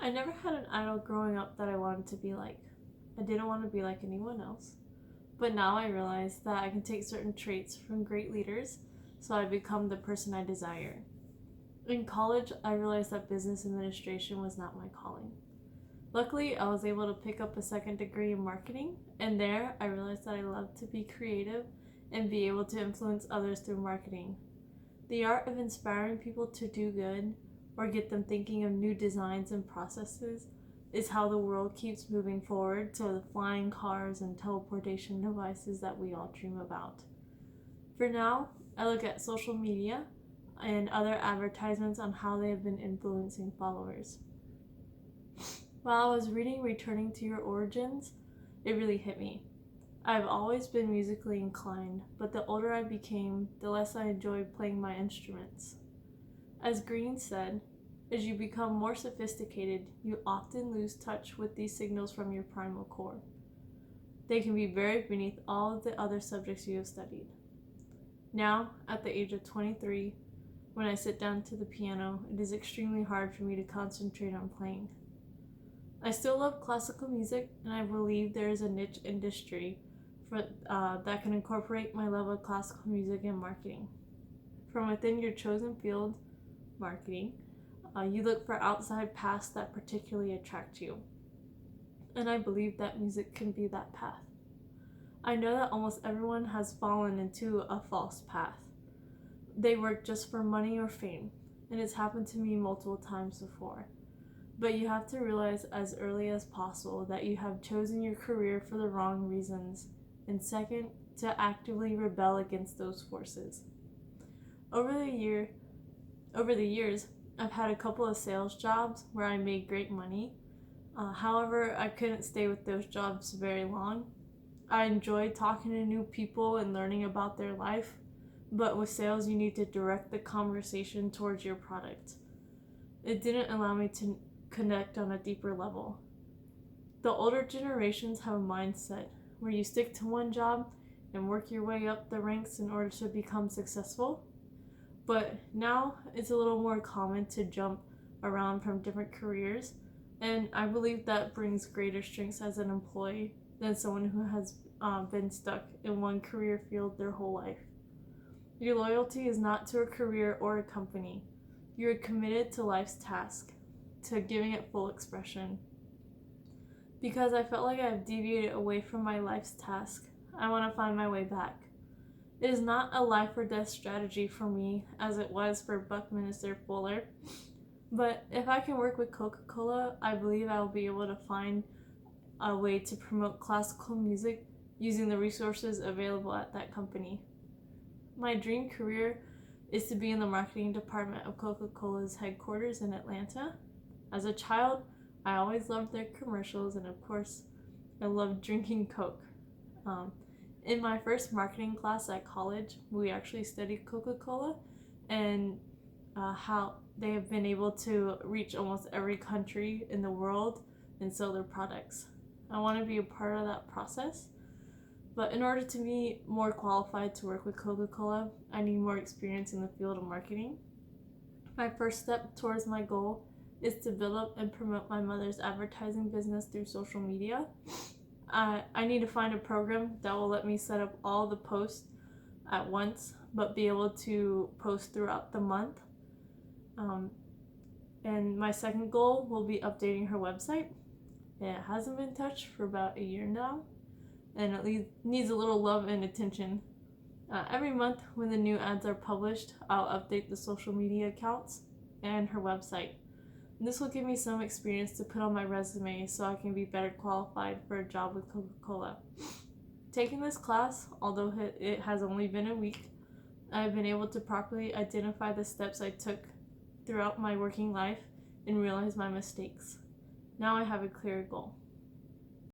I never had an idol growing up that I wanted to be like. I didn't want to be like anyone else. But now I realize that I can take certain traits from great leaders so I become the person I desire. In college, I realized that business administration was not my calling. Luckily, I was able to pick up a second degree in marketing, and there I realized that I love to be creative and be able to influence others through marketing. The art of inspiring people to do good or get them thinking of new designs and processes is how the world keeps moving forward to the flying cars and teleportation devices that we all dream about. For now, I look at social media and other advertisements on how they have been influencing followers. While I was reading Returning to Your Origins, it really hit me. I've always been musically inclined, but the older I became, the less I enjoyed playing my instruments. As Green said, as you become more sophisticated, you often lose touch with these signals from your primal core. They can be buried beneath all of the other subjects you have studied. Now, at the age of 23, when I sit down to the piano, it is extremely hard for me to concentrate on playing. I still love classical music, and I believe there is a niche industry that can incorporate my love of classical music and marketing. From within your chosen field, marketing, you look for outside paths that particularly attract you. And I believe that music can be that path. I know that almost everyone has fallen into a false path. They work just for money or fame, and it's happened to me multiple times before. But you have to realize as early as possible that you have chosen your career for the wrong reasons, and second, to actively rebel against those forces. Over the years, I've had a couple of sales jobs where I made great money. However, I couldn't stay with those jobs very long. I enjoyed talking to new people and learning about their life, but with sales, you need to direct the conversation towards your product. It didn't allow me to connect on a deeper level. The older generations have a mindset where you stick to one job and work your way up the ranks in order to become successful. But now it's a little more common to jump around from different careers, and I believe that brings greater strengths as an employee than someone who has been stuck in one career field their whole life. Your loyalty is not to a career or a company. You are committed to life's task, to giving it full expression. Because I felt like I have deviated away from my life's task, I want to find my way back. It is not a life or death strategy for me as it was for Buckminster Fuller, but if I can work with Coca-Cola, I believe I will be able to find a way to promote classical music using the resources available at that company. My dream career is to be in the marketing department of Coca-Cola's headquarters in Atlanta. As a child, I always loved their commercials, and of course, I loved drinking Coke. In my first marketing class at college, we actually studied Coca-Cola and how they have been able to reach almost every country in the world and sell their products. I want to be a part of that process, but in order to be more qualified to work with Coca-Cola, I need more experience in the field of marketing. My first step towards my goal is to build up and promote my mother's advertising business through social media. I need to find a program that will let me set up all the posts at once, but be able to post throughout the month. And my second goal will be updating her website. It hasn't been touched for about a year now, and it needs a little love and attention. Every month when the new ads are published, I'll update the social media accounts and her website. And this will give me some experience to put on my resume so I can be better qualified for a job with Coca-Cola. Taking this class, although it has only been a week, I've been able to properly identify the steps I took throughout my working life and realize my mistakes. Now I have a clear goal.